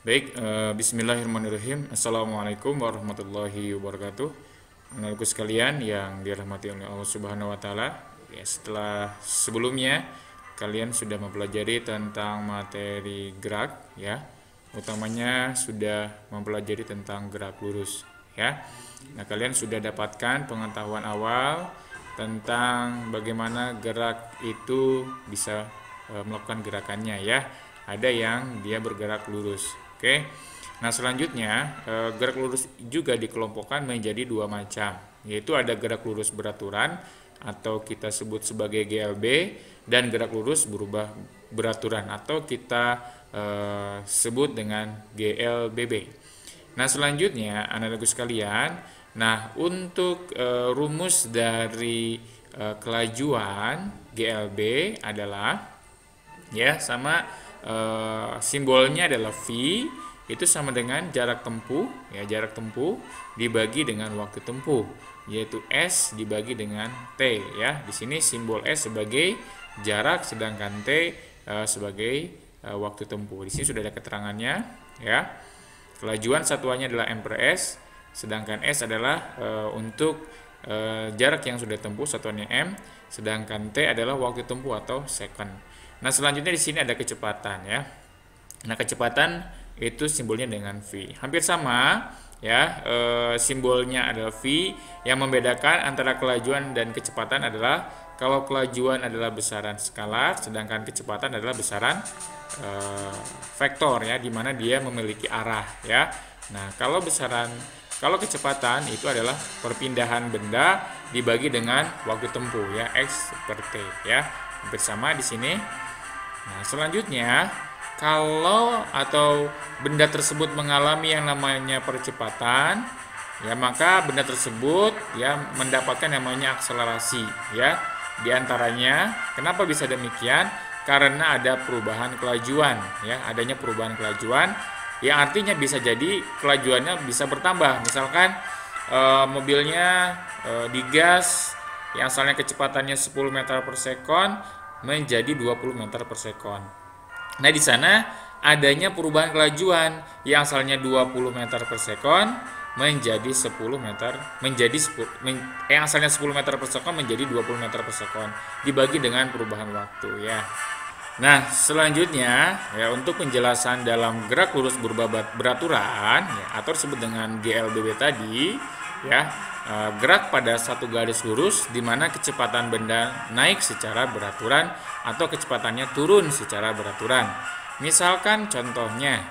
Baik, bismillahirrahmanirrahim. Assalamualaikum warahmatullahi wabarakatuh. Anak-anakku sekalian yang dirahmati oleh Allah Subhanahu wa taala. Ya, setelah sebelumnya kalian sudah mempelajari tentang materi gerak ya. Utamanya sudah mempelajari tentang gerak lurus ya. Nah, kalian sudah dapatkan pengetahuan awal tentang bagaimana gerak itu bisa melakukan gerakannya ya. Ada yang dia bergerak lurus. Oke. Nah, selanjutnya gerak lurus juga dikelompokkan menjadi dua macam, yaitu ada gerak lurus beraturan atau kita sebut sebagai GLB dan gerak lurus berubah beraturan atau kita sebut dengan GLBB. Nah, selanjutnya anak-anakku sekalian, nah untuk rumus dari kelajuan GLB adalah ya sama simbolnya adalah V, itu sama dengan jarak tempuh ya, jarak tempuh dibagi dengan waktu tempuh, yaitu S dibagi dengan T ya. Di sini simbol S sebagai jarak sedangkan T sebagai waktu tempuh. Di sini sudah ada keterangannya ya. Kelajuan satuannya adalah M per S, sedangkan S adalah untuk jarak yang sudah tempuh satuannya M, sedangkan T adalah waktu tempuh atau second. Nah, selanjutnya di sini ada kecepatan ya. Nah, kecepatan itu simbolnya dengan V. Hampir sama ya, simbolnya adalah V. Yang membedakan antara kelajuan dan kecepatan adalah kalau kelajuan adalah besaran skalar, sedangkan kecepatan adalah besaran vektor ya, di mana dia memiliki arah ya. Nah, kalau kecepatan itu adalah perpindahan benda dibagi dengan waktu tempuh ya, X per T ya. Hampir sama di sini. Nah, selanjutnya kalau atau benda tersebut mengalami yang namanya percepatan, ya maka benda tersebut ya mendapatkan namanya akselerasi ya. Di antaranya, kenapa bisa demikian? Karena ada perubahan kelajuan ya, adanya perubahan kelajuan yang artinya bisa jadi kelajuannya bisa bertambah. Misalkan mobilnya digas yang asalnya kecepatannya 10 meter per sekon menjadi 20 meter per sekon. Nah, di sana adanya perubahan kelajuan yang asalnya 20 meter per sekon menjadi 10 meter yang asalnya 10 meter per sekon menjadi 20 meter per sekon dibagi dengan perubahan waktu ya. Nah, selanjutnya ya untuk penjelasan dalam gerak lurus berubah beraturan ya, atau disebut dengan GLBB tadi ya, gerak pada satu garis lurus di mana kecepatan benda naik secara beraturan atau kecepatannya turun secara beraturan. Misalkan contohnya,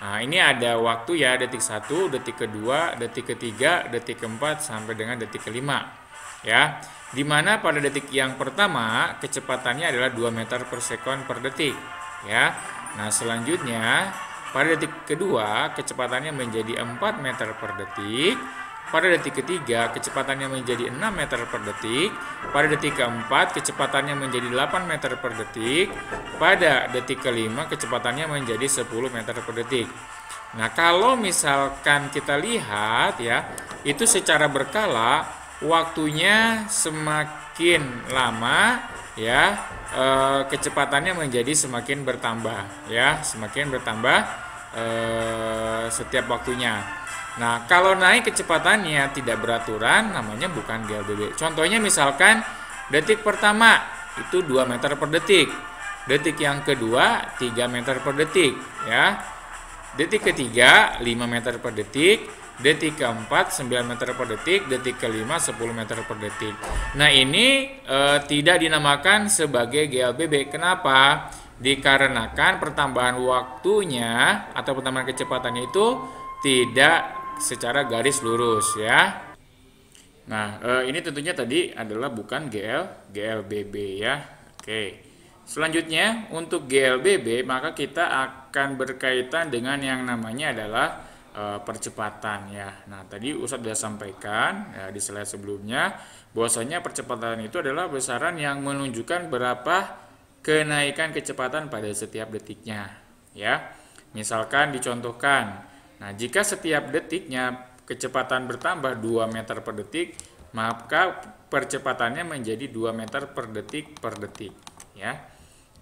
nah ini ada waktu ya, detik 1, detik kedua, detik ketiga, detik keempat sampai dengan detik kelima ya. Di mana pada detik yang pertama kecepatannya adalah 2 meter per sekon per detik ya. Nah, selanjutnya pada detik kedua kecepatannya menjadi 4 meter per detik. Pada detik ketiga kecepatannya menjadi 6 meter per detik. Pada detik keempat kecepatannya menjadi 8 meter per detik. Pada detik kelima kecepatannya menjadi 10 meter per detik. Nah, kalau misalkan kita lihat ya, itu secara berkala waktunya semakin lama ya, kecepatannya menjadi semakin bertambah ya, semakin bertambah setiap waktunya. Nah, kalau naik kecepatannya tidak beraturan namanya bukan GLBB. Contohnya misalkan detik pertama itu 2 meter per detik. Detik yang kedua 3 meter per detik ya. Detik ketiga 5 meter per detik. Detik keempat 9 meter per detik. Detik kelima 10 meter per detik. Nah, ini tidak dinamakan sebagai GLBB. Kenapa? Dikarenakan pertambahan waktunya atau pertambahan kecepatannya itu tidak secara garis lurus ya. Nah, ini tentunya tadi adalah bukan GLBB ya. Oke. Selanjutnya untuk GLBB maka kita akan berkaitan dengan yang namanya adalah percepatan ya. Nah, tadi Ustadz sudah sampaikan ya, di slide sebelumnya bahwasanya percepatan itu adalah besaran yang menunjukkan berapa kenaikan kecepatan pada setiap detiknya ya. Misalkan dicontohkan, nah, jika setiap detiknya kecepatan bertambah 2 meter per detik, maka percepatannya menjadi 2 meter per detik ya.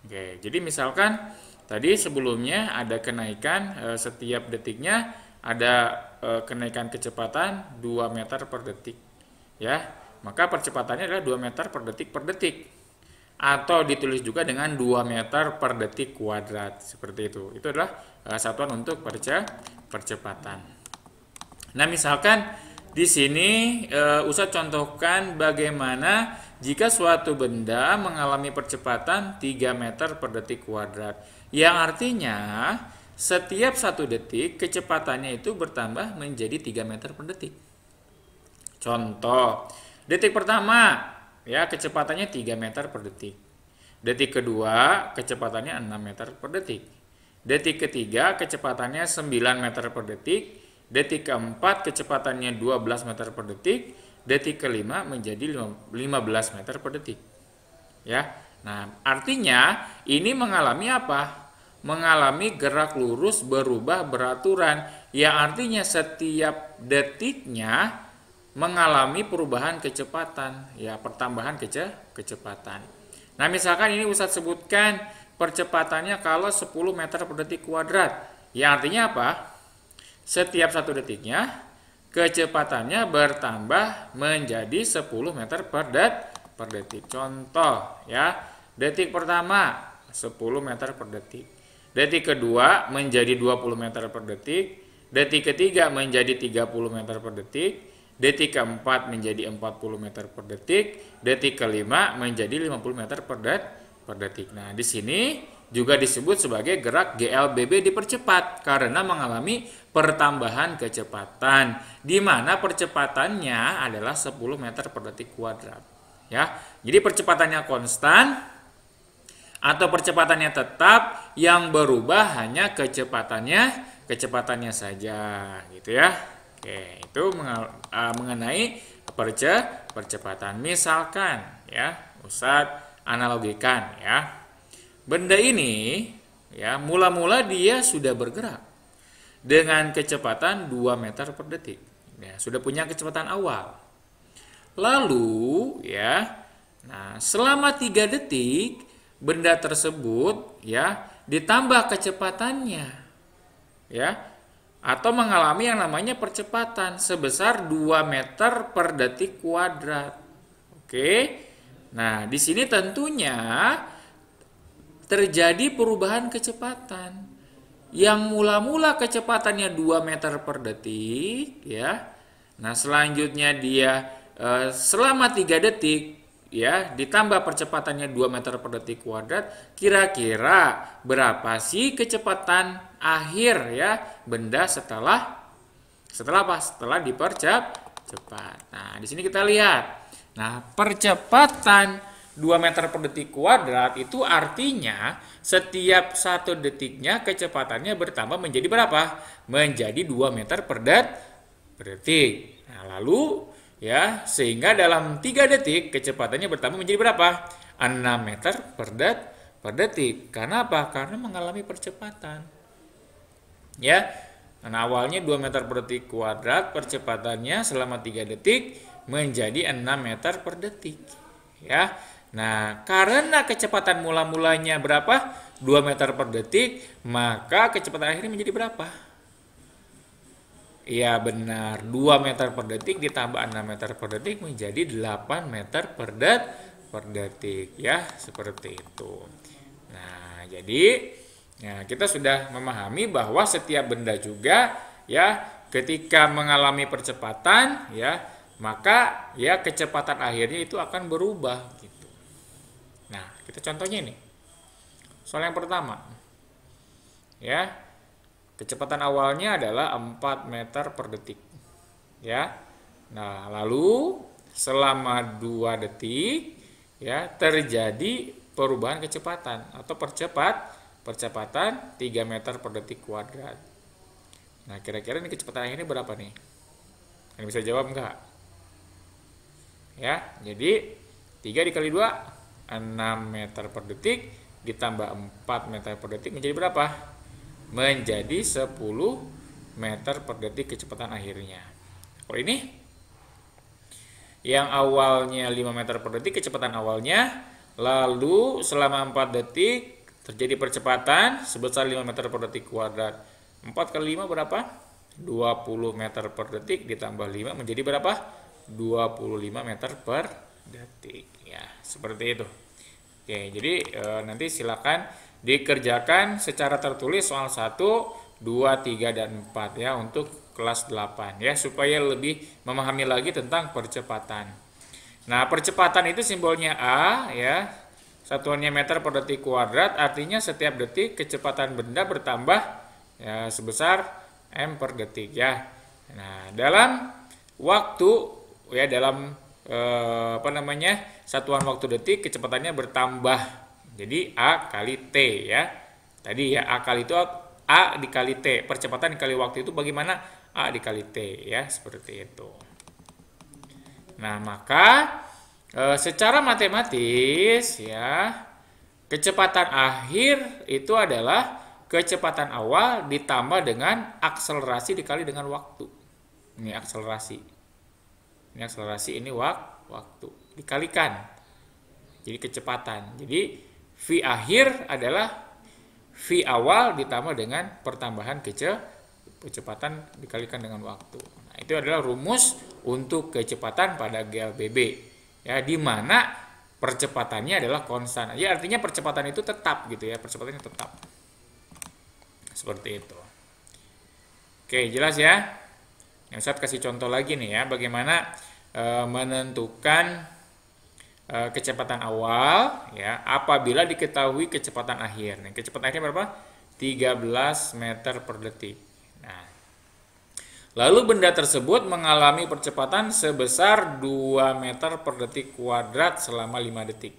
Oke, jadi misalkan Tadi sebelumnya ada kenaikan setiap detiknya ada kenaikan kecepatan 2 meter per detik. Ya, maka percepatannya adalah 2 meter per detik. Atau ditulis juga dengan 2 meter per detik kuadrat, seperti itu. Itu adalah satuan untuk percepatan. Nah, misalkan di sini Ustadz contohkan bagaimana jika suatu benda mengalami percepatan 3 meter per detik kuadrat. Yang artinya setiap 1 detik kecepatannya itu bertambah menjadi 3 meter per detik. Contoh, detik pertama ya kecepatannya 3 meter per detik. Detik kedua kecepatannya 6 meter per detik. Detik ketiga kecepatannya 9 meter per detik. Detik keempat kecepatannya 12 meter per detik. Detik kelima menjadi 15 meter per detik. Ya. Nah, artinya ini mengalami apa? Mengalami gerak lurus berubah beraturan, yang artinya setiap detiknya mengalami perubahan kecepatan, ya pertambahan kecepatan. Nah, misalkan ini Ustadz sebutkan percepatannya kalau 10 meter per detik kuadrat, yang artinya apa? Setiap 1 detiknya kecepatannya bertambah menjadi 10 meter per detik. Contoh ya, detik pertama 10 meter per detik. Detik kedua menjadi 20 meter per detik. Detik ketiga menjadi 30 meter per detik. Detik keempat menjadi 40 meter per detik. Detik kelima menjadi 50 meter per detik. Nah, di sini juga disebut sebagai gerak GLBB dipercepat karena mengalami pertambahan kecepatan, di mana percepatannya adalah 10 meter per detik kuadrat. Ya, jadi percepatannya konstan atau percepatannya tetap, yang berubah hanya kecepatannya saja, gitu ya. Oke, itu mengenai percepatan. Misalkan ya, Ustadz analogikan ya. Benda ini ya mula-mula dia sudah bergerak dengan kecepatan 2 meter per detik. Ya, sudah punya kecepatan awal. Lalu ya, nah selama 3 detik benda tersebut ya ditambah kecepatannya ya, atau mengalami yang namanya percepatan sebesar 2 meter per detik kuadrat. Oke. Nah, di sini tentunya terjadi perubahan kecepatan. Yang mula-mula kecepatannya 2 meter per detik ya. Nah, selanjutnya dia selama 3 detik ya ditambah percepatannya 2 meter per detik kuadrat. Kira-kira berapa sih kecepatan akhir ya benda setelah apa? Setelah dipercepat. Nah, di sini kita lihat. Nah, percepatan 2 meter per detik kuadrat itu artinya setiap 1 detiknya kecepatannya bertambah menjadi berapa? Menjadi 2 meter per detik. Nah, lalu ya sehingga dalam 3 detik kecepatannya bertambah menjadi berapa? 6 meter per detik. Karena apa? Karena mengalami percepatan. Ya. Nah, awalnya 2 meter per detik kuadrat, percepatannya selama 3 detik menjadi 6 meter per detik. Ya. Nah, karena kecepatan mula-mulanya berapa? 2 meter per detik, maka kecepatan akhirnya menjadi berapa? Iya benar, 2 meter per detik ditambah 6 meter per detik menjadi 8 meter per detik. Ya, seperti itu. Nah, jadi kita sudah memahami bahwa setiap benda juga ya ketika mengalami percepatan ya, maka ya kecepatan akhirnya itu akan berubah gitu. Nah, kita contohnya ini. Soal yang pertama. Ya. Kecepatan awalnya adalah 4 meter per detik. Ya. Nah, lalu selama 2 detik ya terjadi perubahan kecepatan atau percepatan 3 meter per detik kuadrat. Nah, kira-kira ini kecepatan akhirnya berapa nih? Yang bisa jawab enggak? Ya, jadi 3 dikali 2 6 meter per detik ditambah 4 meter per detik menjadi berapa? Menjadi 10 meter per detik kecepatan akhirnya. Kalau ini yang awalnya 5 meter per detik kecepatan awalnya, lalu selama 4 detik terjadi percepatan sebesar 5 meter per detik kuadrat. 4 kali 5 berapa? 20 meter per detik ditambah 5 menjadi berapa? 25 meter per detik. Ya, seperti itu. Oke, jadi nanti silakan dikerjakan secara tertulis soal 1, 2, 3, dan 4 ya untuk kelas 8 ya, supaya lebih memahami lagi tentang percepatan. Nah, percepatan itu simbolnya A ya. Satuannya meter per detik kuadrat, artinya setiap detik kecepatan benda bertambah ya sebesar m per detik ya. Nah, dalam waktu ya, dalam satuan waktu detik kecepatannya bertambah. Jadi A kali T ya. Tadi ya A kali itu A dikali T. Percepatan dikali waktu itu bagaimana? A dikali T ya, seperti itu. Nah, maka secara matematis ya, kecepatan akhir itu adalah kecepatan awal ditambah dengan akselerasi dikali dengan waktu. Ini akselerasi. Ini akselerasi, ini waktu dikalikan. Jadi kecepatan. Jadi V akhir adalah V awal ditambah dengan pertambahan kecepatan dikalikan dengan waktu. Nah, itu adalah rumus untuk kecepatan pada GLBB. Ya, di mana percepatannya adalah konstan. Ya, artinya percepatan itu tetap gitu ya, percepatannya tetap. Seperti itu. Oke, jelas ya. Yang Ustadz kasih contoh lagi nih ya, bagaimana menentukan kecepatan awal ya apabila diketahui kecepatan akhir. Nah, kecepatan akhirnya berapa? 13 meter per detik. Nah, lalu benda tersebut mengalami percepatan sebesar 2 meter per detik kuadrat selama 5 detik.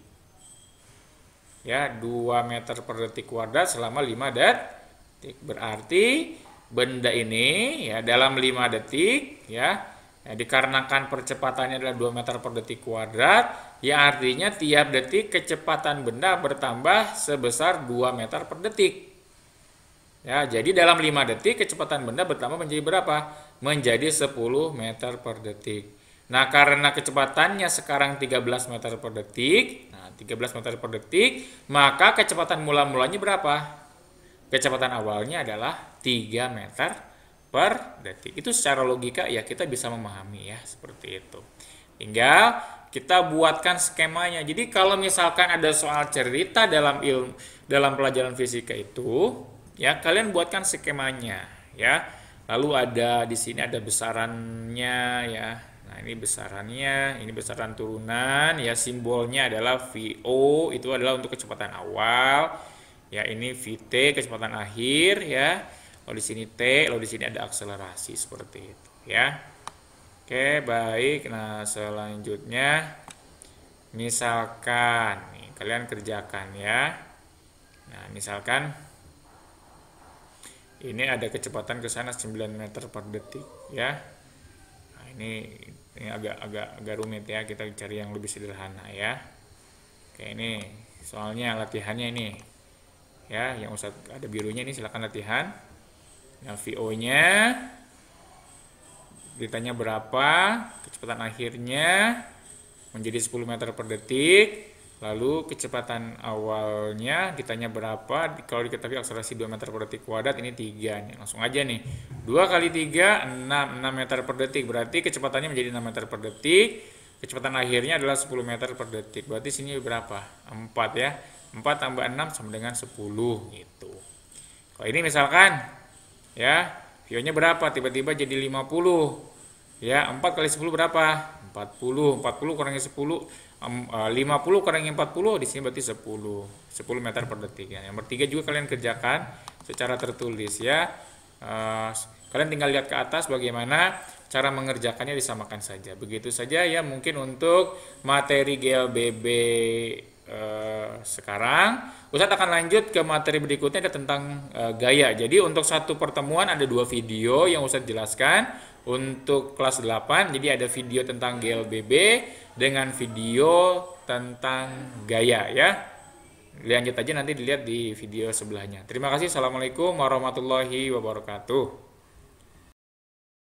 Ya, 2 meter per detik kuadrat selama 5 detik. Berarti benda ini ya dalam 5 detik ya, dikarenakan percepatannya adalah 2 meter per detik kuadrat, ya artinya tiap detik kecepatan benda bertambah sebesar 2 meter per detik. Ya, jadi dalam 5 detik kecepatan benda bertambah menjadi berapa? Menjadi 10 meter per detik. Nah, karena kecepatannya sekarang 13 meter per detik, nah 13 meter per detik, maka kecepatan mula-mulanya berapa? Kecepatan awalnya adalah 3 meter per detik. Itu secara logika ya kita bisa memahami ya, seperti itu. Tinggal kita buatkan skemanya. Jadi kalau misalkan ada soal cerita dalam pelajaran fisika itu, ya kalian buatkan skemanya ya. Lalu ada di sini ada besarannya ya. Nah, ini besarannya, ini besaran turunan ya, simbolnya adalah VO, itu adalah untuk kecepatan awal. Ya, ini VT kecepatan akhir ya. Lalu di sini T, lalu di sini ada akselerasi seperti itu ya. Oke, baik. Nah, selanjutnya misalkan nih kalian kerjakan ya. Nah, misalkan ini ada kecepatan ke sana 9 meter per detik ya. Nah, ini agak rumit ya, kita cari yang lebih sederhana ya. Oke, ini soalnya latihannya ini ya, yang Ustadz ada birunya ini, silakan latihan. Nah, VO-nya ditanya berapa, kecepatan akhirnya menjadi 10 meter per detik, lalu kecepatan awalnya ditanya berapa, kalau diketahui akselerasi 2 meter per detik kuadrat, ini 3 nih, langsung aja nih, 2 kali 3, 6 meter per detik, berarti kecepatannya menjadi 6 meter per detik, kecepatan akhirnya adalah 10 meter per detik, berarti sini berapa? 4 ya, 4 tambah 6 sama dengan 10 gitu. Kalau ini misalkan ya, VO-nya berapa? Tiba-tiba jadi 50. Ya, 4 kali 10 berapa? 40. 40 kurangi 10, 50 kurangi 40, di sini berarti 10. 10 meter per detik ya. Yang bertiga juga kalian kerjakan secara tertulis ya. Kalian tinggal lihat ke atas bagaimana cara mengerjakannya, disamakan saja. Begitu saja ya mungkin untuk materi GLBB sekarang. Ustadz akan lanjut ke materi berikutnya, ada tentang gaya. Jadi untuk satu pertemuan ada 2 video yang Ustadz jelaskan. Untuk kelas 8 jadi ada video tentang GLBB dengan video tentang gaya ya. Lanjut aja nanti dilihat di video sebelahnya. Terima kasih. Assalamualaikum warahmatullahi wabarakatuh.